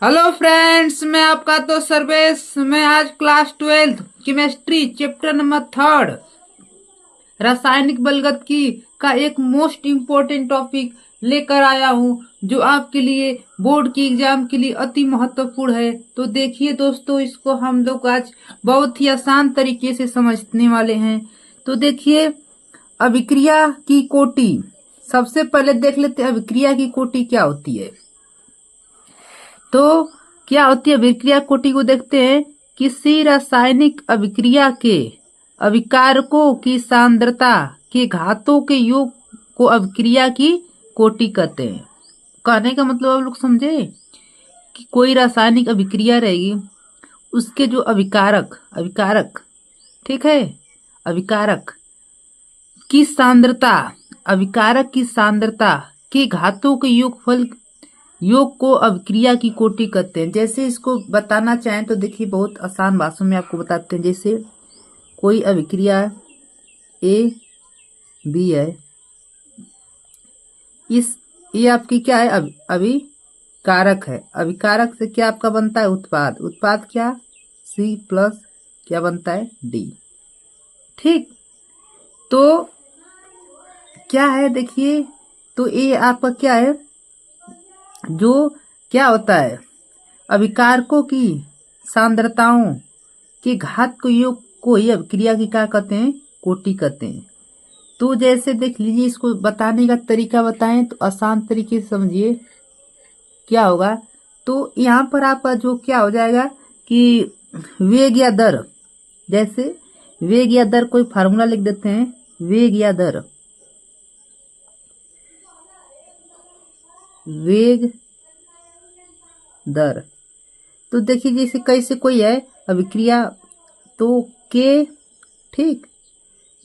Hello friends, मैं आपका तो सर्वेश। मैं आज class 12th chemistry chapter number 3 रासायनिक बलगतिकी का एक मोस्ट इम्पोर्टेंट टॉपिक लेकर आया हूँ, जो आपके लिए बोर्ड की एग्जाम के लिए अति महत्वपूर्ण है। तो देखिए दोस्तों, इसको हम लोग आज बहुत ही आसान तरीके से समझने वाले हैं। तो देखिए, अभिक्रिया की कोटि। सबसे पहले देख लेते हैं अभिक्रिया की कोटि क्या होती है। तो क्या होती है अभिक्रिया कोटि को देखते हैं। किसी रासायनिक अभिक्रिया के अभिकारकों की सांद्रता के घातों के योग को अभिक्रिया की कोटि कहते हैं। कहने का मतलब आप लोग समझे कि कोई रासायनिक अभिक्रिया रहेगी, उसके जो अभिकारक अभिकारक ठीक है, अभिकारक की सांद्रता, अभिकारक की सांद्रता के घातों के योगफल योग को अभिक्रिया की कोटि कहते हैं। जैसे इसको बताना चाहें तो देखिए, बहुत आसान भाषा में आपको बताते हैं। जैसे कोई अभिक्रिया ए बी है, ये आपकी क्या है, अभिकारक है। अभिकारक से क्या आपका बनता है, उत्पाद। उत्पाद क्या, सी प्लस क्या बनता है, डी। ठीक, तो क्या है देखिए, तो ये आपका क्या है, जो क्या होता है, अभिकारकों की सांद्रताओं के घात को योग को ही अभिक्रिया की क्या कहते हैं, कोटि कहते हैं। तो जैसे देख लीजिए, इसको बताने का तरीका बताएं तो आसान तरीके से समझिए क्या होगा। तो यहाँ पर आपका जो क्या हो जाएगा कि वेग या दर, जैसे वेग या दर कोई फार्मूला लिख देते हैं। वेग या दर, वेग दर। तो देखिए, जैसे कैसे कोई है अभिक्रिया, तो के, ठीक,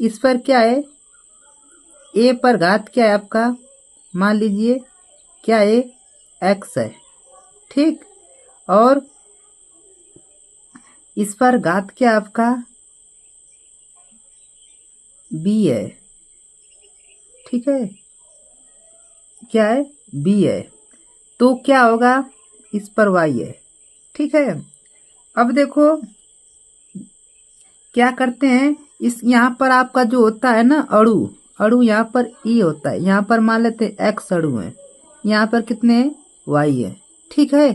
इस पर क्या है, ए पर घात क्या है आपका, मान लीजिए क्या है, एक्स है, ठीक, और इस पर घात क्या आपका बी है, ठीक है, क्या है, बी है। तो क्या होगा, इस पर वाई है, ठीक है। अब देखो क्या करते हैं, इस यहाँ पर आपका जो होता है ना अणु, अणु यहाँ पर ई होता है, यहाँ पर मान लेते हैं एक्स अणु है, यहाँ पर कितने वाई है, ठीक है।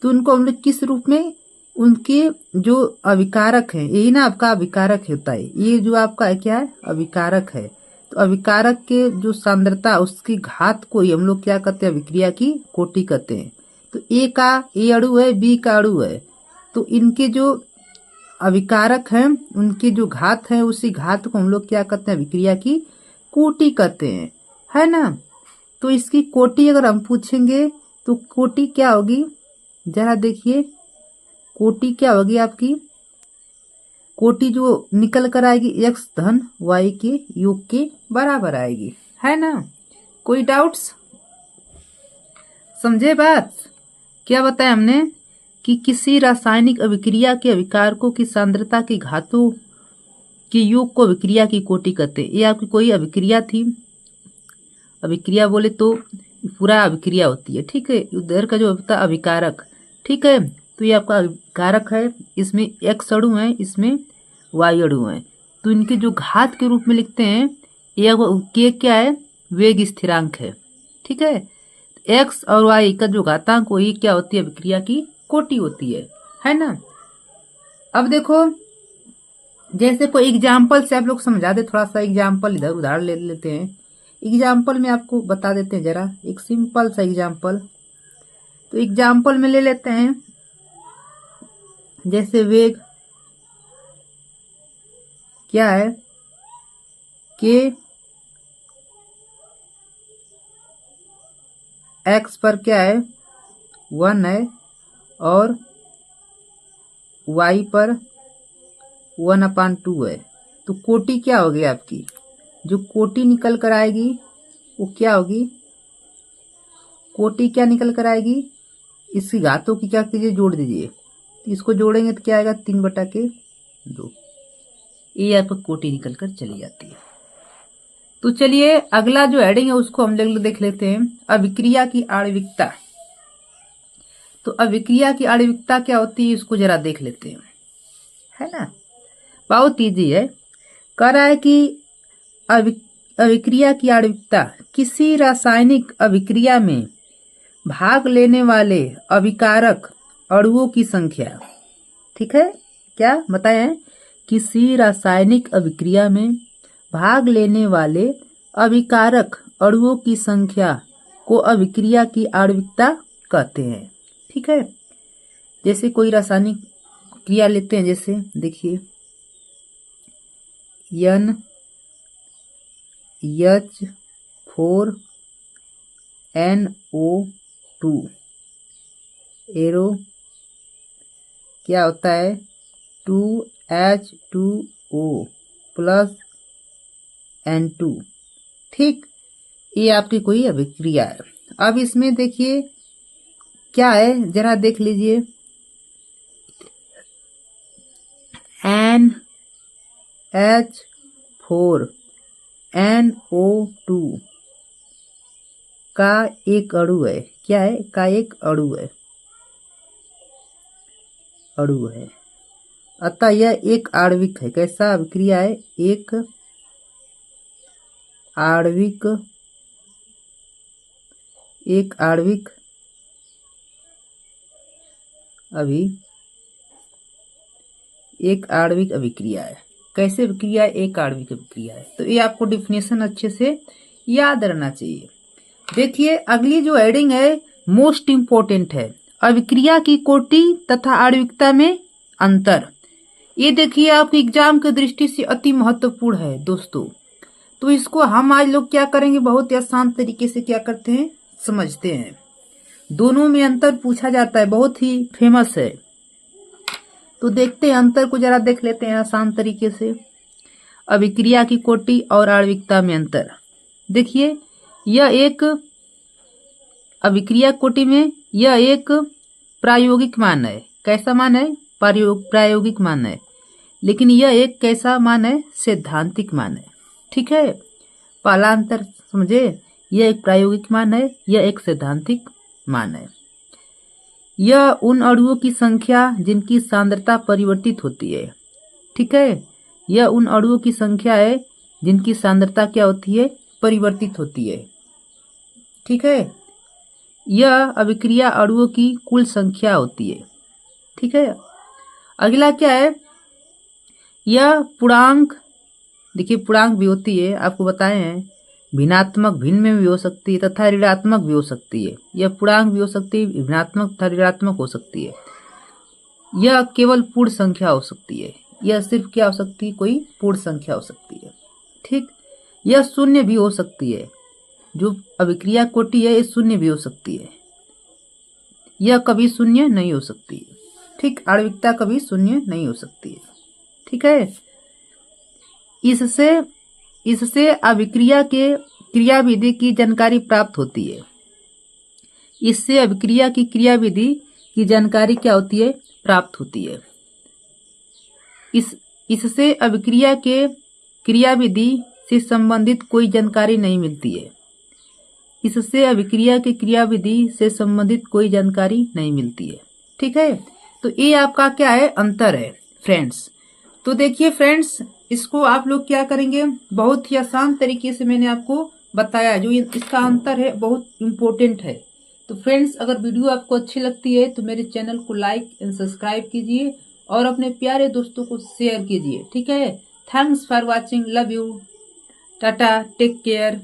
तो उनको हम लोग किस रूप में, उनके जो अभिकारक है, यही ना आपका अभिकारक होता है, ये जो आपका है क्या है, अभिकारक है। तो अभिकारक के जो सांद्रता, उसकी घात को ही हम लोग क्या कहते हैं, अभिक्रिया की कोटि कहते हैं। तो ए अणु है, बी का अणु है, तो इनके जो अभिकारक हैं, उनकी जो घात है, उसी घात को हम लोग क्या कहते हैं, अभिक्रिया की कोटि कहते हैं, है ना। तो इसकी कोटि अगर हम पूछेंगे तो कोटि क्या होगी, जरा देखिए, कोटि क्या होगी आपकी, कोटि जो निकल कर आएगी एक्स धन वाई के योग के बराबर आएगी, है ना। कोई डाउट्स, समझे बात। क्या बताया हमने कि किसी रासायनिक अभिक्रिया के अभिकारकों की सांद्रता के घातों के योग को अभिक्रिया की कोटि कहते हैं। ये आपकी कोई अभिक्रिया थी, अभिक्रिया बोले तो पूरा अभिक्रिया होती है, ठीक है। उधर का जो होता है अभिकारक, ठीक है, तो ये आपका अभिकारक है, इसमें एक्स अणु है, इसमें वाई अणु है। तो इनके जो घात के रूप में लिखते हैं, ये के क्या है, वेग स्थिरांक है, ठीक है। एक्स और वाई का जो घातांक वही क्या होती है, अभिक्रिया की कोटि होती है ना। अब देखो, जैसे कोई एग्जाम्पल से आप लोग समझा दे, थोड़ा सा एग्जाम्पल इधर उधार ले लेते हैं। एग्जाम्पल में आपको बता देते हैं, जरा एक सिंपल सा एग्जाम्पल। तो एग्जाम्पल में ले लेते हैं, जैसे वेग क्या है, के एक्स पर क्या है, 1 है, और वाई पर 1/2 है। तो कोटि क्या होगी आपकी, जो कोटि निकल कर आएगी वो क्या होगी, कोटि क्या निकल कर आएगी, इसकी घातों की क्या कीजिए, जोड़ दीजिए। तो इसको जोड़ेंगे तो क्या आएगा, 3/2। ये आपको कोटि निकल कर चली जाती है। तो चलिए अगला जो हेडिंग है उसको हम लोग देख लेते हैं, अभिक्रिया की आणविकता। तो अभिक्रिया की आणविकता क्या होती है इसको जरा देख लेते हैं, है ना। बहुत इजी है। कह रहा है कि अभिक्रिया की आणविकता किसी रासायनिक अभिक्रिया में भाग लेने वाले अभिकारक अणुओं की संख्या, ठीक है, क्या बताया है, किसी रासायनिक अभिक्रिया में भाग लेने वाले अभिकारक अणुओं की संख्या को अभिक्रिया की आणविकता कहते हैं, ठीक है। जैसे कोई रासायनिक क्रिया लेते हैं, जैसे देखिए NH4NO2 एरो क्या होता है 2H2O प्लस N2, ठीक। ये आपकी कोई अभिक्रिया है। अब इसमें देखिए क्या है, जरा देख लीजिए, NH4NO2 का एक अणु है, क्या है, का एक अणु है, अतः यह एक आणविक है। कैसा अभिक्रिया है, एक आणविक अभिक्रिया है। कैसे अभिक्रिया है, एक आणविक अभिक्रिया है। तो ये आपको डिफिनेशन अच्छे से याद रहना चाहिए। देखिए अगली जो हेडिंग है मोस्ट इंपोर्टेंट है, अभिक्रिया की कोटि तथा आणविकता में अंतर। ये देखिए आपके एग्जाम की दृष्टि से अति महत्वपूर्ण है दोस्तों। तो इसको हम आज लोग क्या करेंगे, बहुत ही आसान तरीके से क्या करते हैं, समझते हैं। दोनों में अंतर पूछा जाता है, बहुत ही फेमस है। तो देखते हैं अंतर को, जरा देख लेते हैं आसान तरीके से। अभिक्रिया की कोटि और आणविकता में अंतर। देखिए यह एक अभिक्रिया कोटि में यह एक प्रायोगिक मान है। कैसा मान है, प्रायोगिक मान है। लेकिन यह एक कैसा मान है, सैद्धांतिक मान है, ठीक है। पहला अंतर समझे, यह एक प्रायोगिक मान है, यह एक सैद्धांतिक मान है। यह उन अणुओं की संख्या जिनकी सांद्रता परिवर्तित होती है, ठीक है। यह उन अणुओं की संख्या है जिनकी सांद्रता क्या होती है, परिवर्तित होती है, ठीक है। यह अभिक्रिया अणुओं की कुल संख्या होती है, ठीक है। अगला क्या है, यह पूर्णांक, देखिए पूर्णांक भी होती है, आपको बताए हैं, भिन्नात्मक भिन्न में भी हो सकती है तथा ऋणात्मक भी हो सकती है। यह पूर्णांक भी हो सकती है, भिन्नात्मक तथा ऋणात्मक हो सकती है। यह केवल पूर्ण संख्या हो सकती है, यह सिर्फ क्या हो सकती है, कोई पूर्ण संख्या हो सकती है, ठीक। यह शून्य भी हो सकती है, जो अभिक्रिया कोटि है ये शून्य भी हो सकती है, यह कभी शून्य नहीं हो सकती, ठीक। आणविकता कभी शून्य नहीं हो सकती है, ठीक है। इससे अभिक्रिया के क्रियाविधि की जानकारी प्राप्त होती है। इससे अभिक्रिया की क्रियाविधि की जानकारी क्या होती है, प्राप्त होती है। इससे अभिक्रिया के क्रियाविधि से संबंधित कोई जानकारी नहीं मिलती है। इससे अभिक्रिया की क्रियाविधि से संबंधित कोई जानकारी नहीं मिलती है, ठीक है। तो ये आपका क्या है, अंतर है फ्रेंड्स। तो देखिए फ्रेंड्स, इसको आप लोग क्या करेंगे, बहुत ही आसान तरीके से मैंने आपको बताया, जो इसका अंतर है बहुत इम्पोर्टेंट है। तो फ्रेंड्स, अगर वीडियो आपको अच्छी लगती है तो मेरे चैनल को लाइक एंड सब्सक्राइब कीजिए और अपने प्यारे दोस्तों को शेयर कीजिए, ठीक है। Thanks for watching, love you, tata, take care.